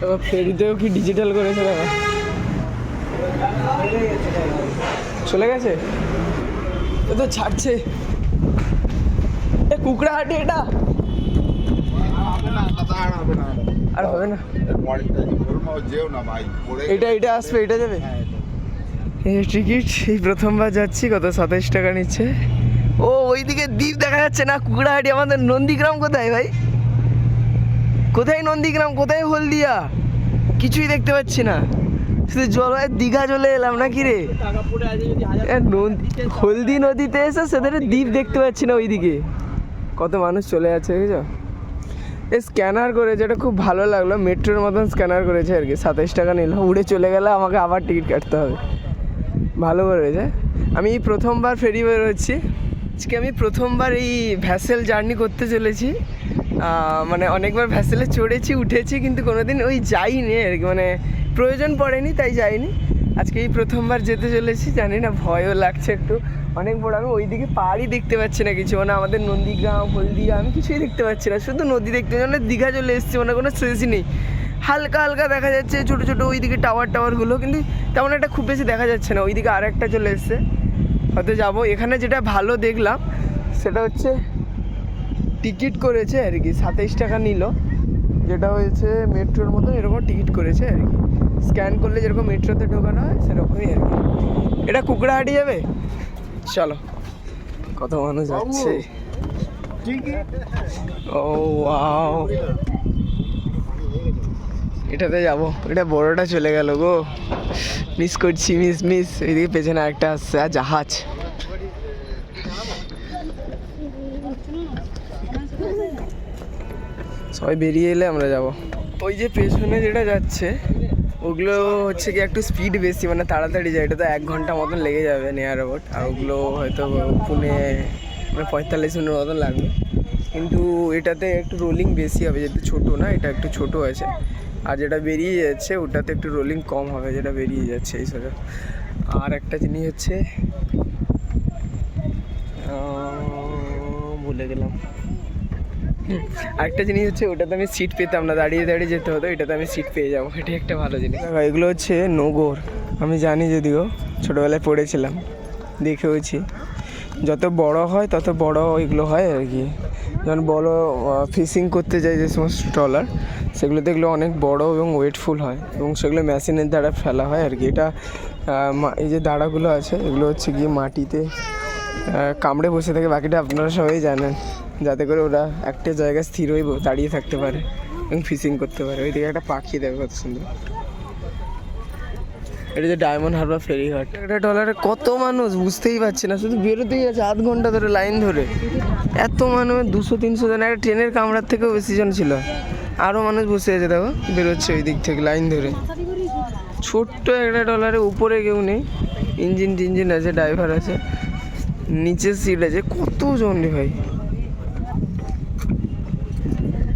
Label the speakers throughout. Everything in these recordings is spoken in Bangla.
Speaker 1: এবার ফেরিতেও কি ডিজিটাল করেছে দাদা? চলে গেছে ও তো ছাড়ছে। এ কুকড়াহাটি এটা আর হবে না, এটা আসবে, এটা যাবে। এই টিকিট এই প্রথমবার যাচ্ছি, কত 27 টাকা নিচ্ছে। ও ওইদিকে দ্বীপ দেখা যাচ্ছে না, কুকড়াহাটি। আমাদের নন্দীগ্রাম কোথায় ভাই? কোথায় নন্দীগ্রাম, কোথায় হলদিয়া? কিছুই দেখতে পাচ্ছি না, শুধু জল। দীঘা চলে এলাম না কি রে? হলদি নদীতে এসে সেদের দ্বীপ দেখতে পাচ্ছি না ওইদিকে। কত মানুষ চলে যাচ্ছে বুঝছো? এই স্ক্যানার করেছে, এটা খুব ভালো লাগলো, মেট্রোর মতন স্ক্যানার করেছে আর কি। 27 টাকা নিল, উড়ে চলে গেলে আমাকে আবার টিকিট কাটতে হবে। ভালো করেছে। আমি প্রথমবার ফেরি বেরোচ্ছি আজকে, আমি প্রথমবার এই ভ্যাসেল জার্নি করতে চলেছি। মানে অনেকবার ভ্যাসেলে চড়েছি, উঠেছি, কিন্তু কোনোদিন ওই যাইনি আর কি, মানে প্রয়োজন পড়েনি তাই যাইনি। আজকে এই প্রথমবার যেতে চলেছি, জানি না ভয়ও লাগছে একটু, অনেক বড়। আমি ওইদিকে পাহাড়ই দেখতে পাচ্ছি না কিছু, মানে আমাদের নন্দীগ্রাম হলদিয়া আমি কিছুই দেখতে পাচ্ছি না, শুধু নদী দেখতে। মানে দীঘা চলে এসেছি, মানে কোনো স্ট্রেসই নেই। হালকা হালকা দেখা যাচ্ছে ছোটো ছোটো ওইদিকে টাওয়ারগুলো, কিন্তু তেমন একটা খুব বেশি দেখা যাচ্ছে না। ওইদিকে আরেকটা চলে এসছে, হয়তো যাবো। এখানে যেটা ভালো দেখলাম সেটা হচ্ছে টিকিট করেছে আর কি, 27 টাকা নিল, যেটা হয়েছে মেট্রোর মতো এরকম টিকিট করেছে আর কি। স্ক্যান করলে যেরকম মেট্রোতে ঢোকানো হয় সেরকমই আর কি। এটা কুকড়াহাটি যাবে, চলো। কত মানুষ যাচ্ছে। ও ওয়াও, এটাতে যাবো। এটা বড়টা চলে গেল গো, মিস করছি, মিস। এইদিকে পেছনে একটা আসছে, আর জাহাজ। সবাই বেরিয়ে এলে আমরা যাব। ওই যে পেছনে যেটা যাচ্ছে ওগুলো হচ্ছে কি একটু স্পিড বেশি, মানে তাড়াতাড়ি যায়। এটা তো 1 ঘন্টা মতন লেগে যাবে নিয়ার অ্যাবাউট, আর ওগুলো হয়তো পুনে মানে 45 মিনিট মতন লাগবে। কিন্তু এটাতে একটু রোলিং বেশি হবে, যেহেতু ছোটো না, এটা একটু ছোটো আছে। আর যেটা বেরিয়ে যাচ্ছে ওটাতে একটু রোলিং কম হবে, যেটা বেরিয়ে যাচ্ছে এই সাথে। আর একটা জিনিস হচ্ছে ভুলে গেলাম। আরেকটা জিনিস হচ্ছে ওটাতে আমি সিট পেতাম না, দাঁড়িয়ে দাঁড়িয়ে যেতে হতো। এটাতে আমি সিট পেয়ে যাবো, এটা একটা ভালো জিনিস। এগুলো হচ্ছে নগর, আমি জানি, যদিও ছোটোবেলায় পড়েছিলাম, দেখেওছি। যত বড় হয় তত বড় এগুলো হয় আর কি। যখন বড় ফিশিং করতে যায় যে সমস্ত ট্রলার, সেগুলো দেখলে অনেক বড় এবং ওয়েটফুল হয়, এবং সেগুলো মেশিনের দ্বারা ফেলা হয় আর কি। এটা এই যে দাঁড়াগুলো আছে এগুলো হচ্ছে গিয়ে মাটিতে কামড়ে বসে থাকে, বাকিটা আপনারা সবাই জানেন, যাতে করে ওরা একটা জায়গায় স্থির হয়ে দাঁড়িয়ে থাকতে পারে এবং ফিশিং করতে পারে। ওইদিকে একটা পাখি দেখো কত সুন্দর। এটা যে ডায়মন্ড হারবার ফেরিঘাট। একটা ট্রলারে কত মানুষ বুঝতেই পারছি না, শুধু বেরোতেই আছে 8 ঘন্টা ধরে লাইন ধরে। এত মানুষ, 200-300 জন, একটা ট্রেনের কামড়ার থেকেও বেশি জন ছিল। আরও মানুষ বসে আছে দেখো, বেরোচ্ছে ওই দিক থেকে লাইন ধরে। ছোট্ট একটা ট্রলারে, উপরে কেউ নেই, ইঞ্জিন আছে, ড্রাইভার আছে, নিচে সিট আছে। কতজন রে ভাই,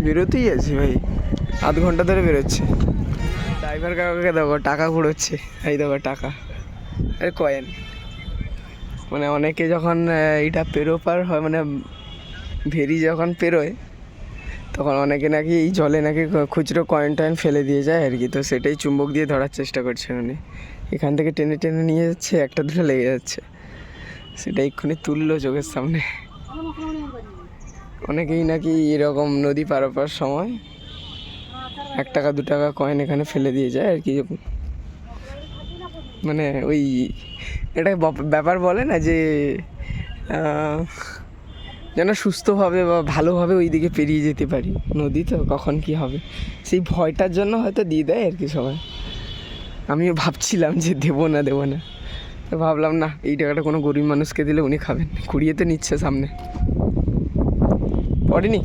Speaker 1: বেরোতেই আছে ভাই, 8 ঘন্টা ধরে বেরোচ্ছে। ড্রাইভার কাকাকে দেখো টাকা কুড়োচ্ছে, এই দেখো টাকা, আরে কয়েন। মানে অনেকে যখন এইটা পেরোপার হয়, মানে ভেরি যখন পেরোয়, তখন অনেকে নাকি এই জলে নাকি খুচরো কয়েন টয়েন ফেলে দিয়ে যায় আর কি। তো সেটাই চুম্বক দিয়ে ধরার চেষ্টা করছে উনি। এখান থেকে টেনে টেনে নিয়ে যাচ্ছে, একটা দুটো লেগে যাচ্ছে, সেটা এক্ষুনি তুললো চোখের সামনে। অনেকেই নাকি এরকম নদী পারাপার সময় 1 টাকা 2 টাকা কয়েন এখানে ফেলে দিয়ে যায় আর কি। মানে ওই এটা ব্যাপার বলে না যে যেন সুস্থভাবে বা ভালোভাবে ওই দিকে পেরিয়ে যেতে পারি, নদী তো কখন কি হবে সেই ভয়টার জন্য হয়তো দিয়ে দেয় আর কি সবাই। আমিও ভাবছিলাম যে দেবো না, তো ভাবলাম না, এই টাকাটা কোনো গরিব মানুষকে দিলে উনি খাবেন, কুড়িয়ে তো নিচ্ছে সামনে, পড়েনি।